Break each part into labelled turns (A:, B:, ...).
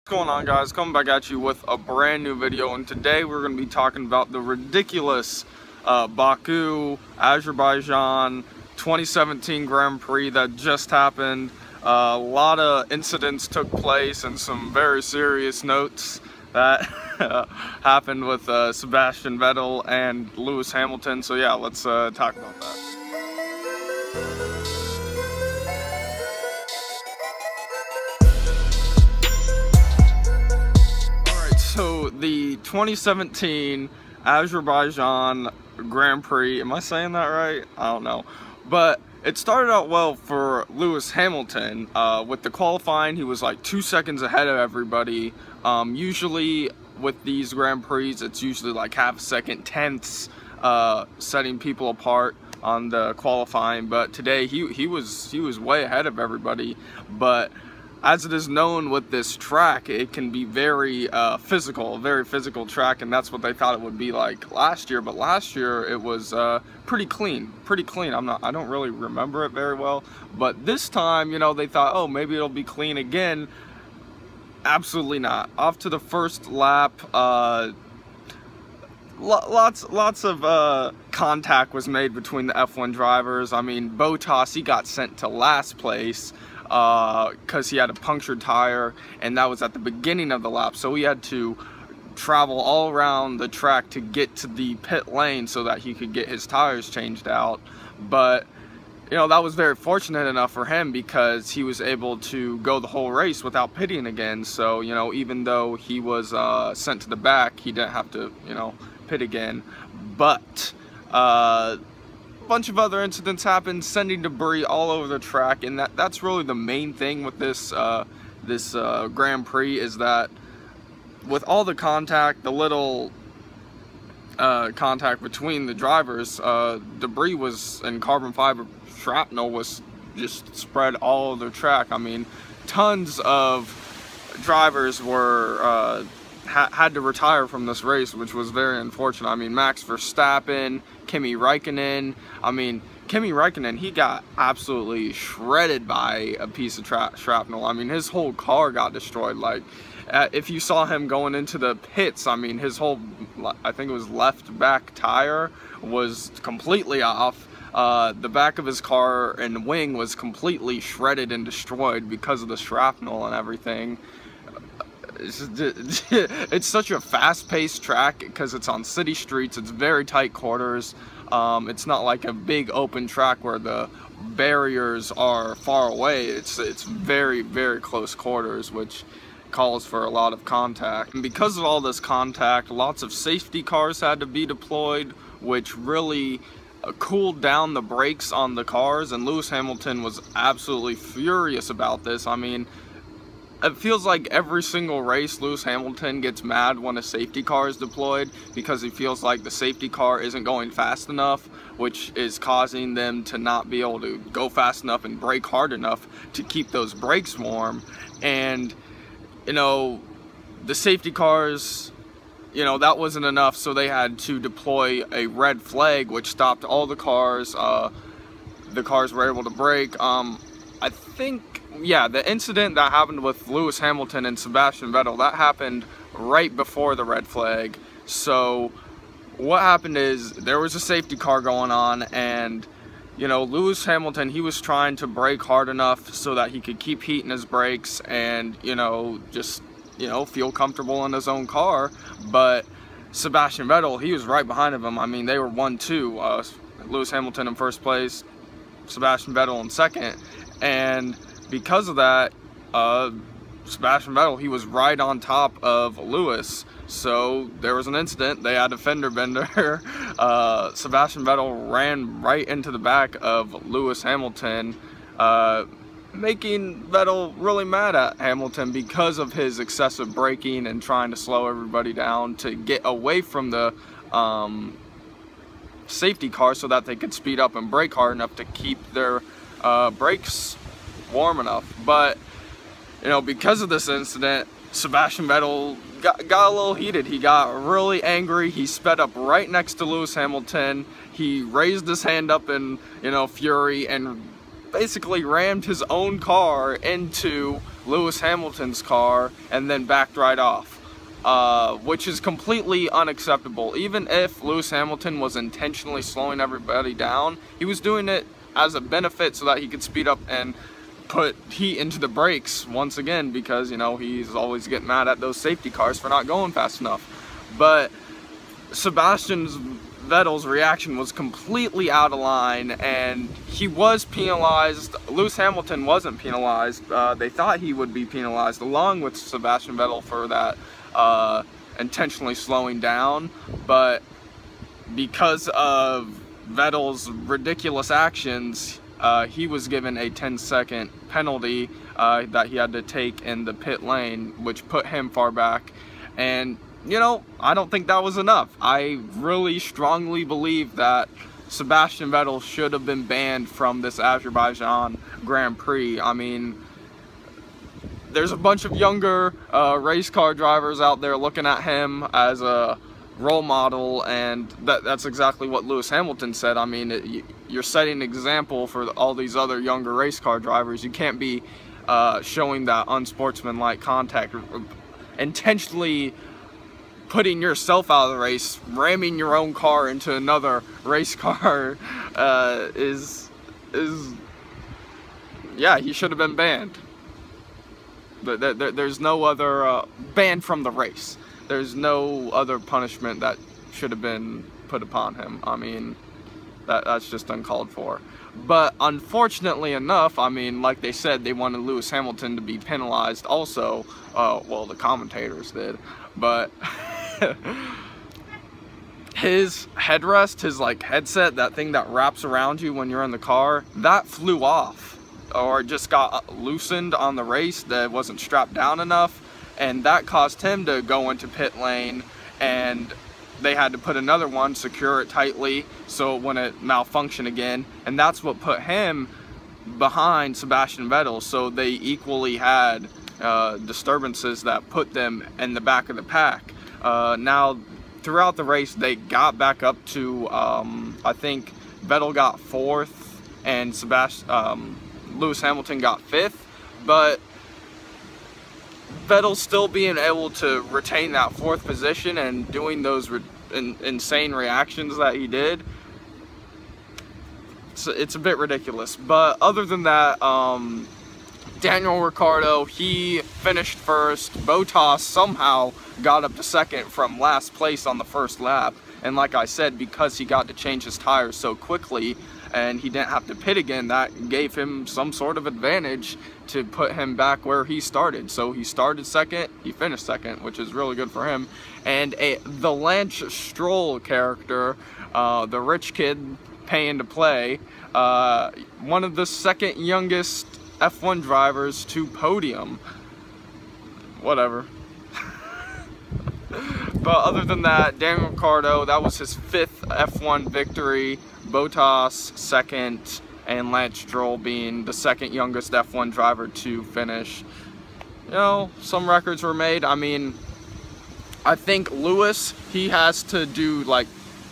A: What's going on, guys? Coming back at you with a brand new video, and today we're going to be talking about the ridiculous Baku, Azerbaijan 2017 Grand Prix that just happened. A lot of incidents took place and some very serious notes that happened with Sebastian Vettel and Lewis Hamilton. So yeah, let's talk about that. So the 2017 Azerbaijan Grand Prix, am I saying that right? I don't know. But it started out well for Lewis Hamilton. With the qualifying, he was like 2 seconds ahead of everybody. Usually with these Grand Prix, it's usually like half a second, tenths, setting people apart on the qualifying. But today he was way ahead of everybody. But as it is known with this track, it can be very physical, a very physical track, and that's what they thought it would be like last year. But last year it was pretty clean. I don't really remember it very well, but this time, you know, they thought, oh, maybe it'll be clean again. Absolutely not. Off to the first lap, lots of contact was made between the F1 drivers. I mean, Bottas, he got sent to last place because he had a punctured tire, and that was at the beginning of the lap, so he had to travel all around the track to get to the pit lane so that he could get his tires changed out. But you know, that was very fortunate enough for him because he was able to go the whole race without pitting again. So you know, even though he was sent to the back, he didn't have to, you know, pit again. But bunch of other incidents happened, sending debris all over the track, and that's really the main thing with this Grand Prix, is that with all the contact, the little contact between the drivers, debris was, and carbon fiber shrapnel was just spread all over the track. I mean, tons of drivers were had to retire from this race, which was very unfortunate. I mean, Max Verstappen, Kimi Räikkönen. I mean, Kimi Räikkönen, he got absolutely shredded by a piece of shrapnel. I mean, his whole car got destroyed. Like, if you saw him going into the pits, I mean, his whole, I think it was left back tire was completely off. The back of his car and wing was completely shredded and destroyed because of the shrapnel and everything. It's such a fast-paced track because it's on city streets. It's very tight quarters. It's not like a big open track where the barriers are far away. It's very, very close quarters, which calls for a lot of contact. And because of all this contact, lots of safety cars had to be deployed, which really cooled down the brakes on the cars, and Lewis Hamilton was absolutely furious about this. I mean, it feels like every single race Lewis Hamilton gets mad when a safety car is deployed because he feels like the safety car isn't going fast enough, which is causing them to not be able to go fast enough and brake hard enough to keep those brakes warm. And you know, the safety cars, you know, that wasn't enough, so they had to deploy a red flag, which stopped all the cars. The cars were able to brake. I think, yeah, the incident that happened with Lewis Hamilton and Sebastian Vettel, that happened right before the red flag. So what happened is there was a safety car going on, and you know, Lewis Hamilton, he was trying to brake hard enough so that he could keep heating his brakes and, you know, just, you know, feel comfortable in his own car. But Sebastian Vettel, he was right behind him. I mean, they were 1-2. Lewis Hamilton in first place, Sebastian Vettel in second. And because of that, Sebastian Vettel, he was right on top of Lewis. So there was an incident. They had a fender bender. Sebastian Vettel ran right into the back of Lewis Hamilton, making Vettel really mad at Hamilton because of his excessive braking and trying to slow everybody down to get away from the safety car so that they could speed up and brake hard enough to keep their brakes warm enough. But you know, because of this incident, Sebastian Vettel got a little heated. He got really angry. He sped up right next to Lewis Hamilton. He raised his hand up in, you know, fury, and basically rammed his own car into Lewis Hamilton's car and then backed right off. Which is completely unacceptable. Even if Lewis Hamilton was intentionally slowing everybody down, he was doing it as a benefit so that he could speed up and put heat into the brakes once again, because, you know, he's always getting mad at those safety cars for not going fast enough. But Vettel's reaction was completely out of line, and he was penalized. Lewis Hamilton wasn't penalized. They thought he would be penalized along with Sebastian Vettel for that intentionally slowing down, but because of Vettel's ridiculous actions, he was given a 10-second penalty that he had to take in the pit lane, which put him far back. And, you know, I don't think that was enough. I really strongly believe that Sebastian Vettel should have been banned from this Azerbaijan Grand Prix. I mean, there's a bunch of younger race car drivers out there looking at him as a role model, and that's exactly what Lewis Hamilton said. I mean, you're setting an example for all these other younger race car drivers. You can't be showing that unsportsmanlike contact, intentionally putting yourself out of the race, ramming your own car into another race car. Yeah, he should have been banned. There's no other ban from the race. There's no other punishment that should have been put upon him. I mean, that's just uncalled for. But unfortunately enough, I mean, like they said, they wanted Lewis Hamilton to be penalized also. Well, the commentators did, but his headrest, his like headset, that thing that wraps around you when you're in the car, that flew off, or just got loosened on the race. That wasn't strapped down enough, and that caused him to go into pit lane, and they had to put another one, secure it tightly so it wouldn't malfunction again, and that's what put him behind Sebastian Vettel. So they equally had disturbances that put them in the back of the pack. Now throughout the race they got back up to I think Vettel got 4th and Lewis Hamilton got 5th, but Vettel still being able to retain that 4th position and doing those insane reactions that he did, it's a bit ridiculous. But other than that, Daniel Ricciardo, he finished 1st. Bottas somehow got up to 2nd from last place on the 1st lap, and like I said, because he got to change his tires so quickly and he didn't have to pit again, that gave him some sort of advantage to put him back where he started. So he started 2nd, he finished 2nd, which is really good for him. And the Lance Stroll character, the rich kid paying to play, one of the 2nd youngest F1 drivers to podium. Whatever. But other than that, Daniel Ricciardo, that was his 5th F1 victory. Bottas 2nd, and Lance Stroll being the 2nd youngest F1 driver to finish. You know, some records were made. I mean, I think Lewis, he has to do, like,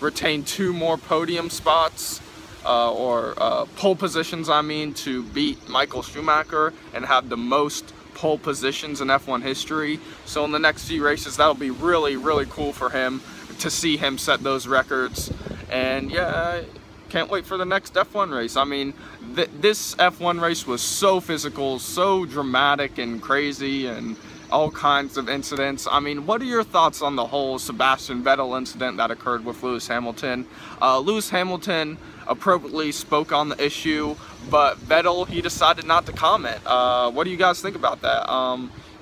A: retain 2 more podium spots, or pole positions, I mean, to beat Michael Schumacher and have the most pole positions in F1 history. So in the next few races, that'll be really, really cool for him to see him set those records. And yeah, can't wait for the next F1 race. I mean, this F1 race was so physical, so dramatic and crazy, and all kinds of incidents. I mean, what are your thoughts on the whole Sebastian Vettel incident that occurred with Lewis Hamilton? Lewis Hamilton appropriately spoke on the issue, but Vettel, he decided not to comment. What do you guys think about that?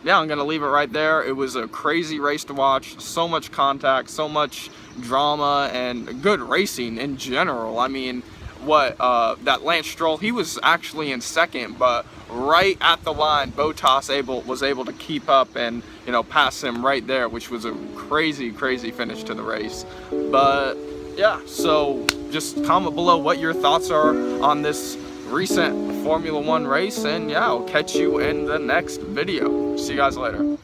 A: Yeah, I'm gonna leave it right there. It was a crazy race to watch, so much contact, so much drama, and good racing in general. I mean, that Lance Stroll, he was actually in 2nd, but right at the line, Bottas was able to keep up and, you know, pass him right there, which was a crazy, crazy finish to the race. But yeah, so just comment below what your thoughts are on this recent Formula 1 race, and yeah, I'll catch you in the next video. See you guys later.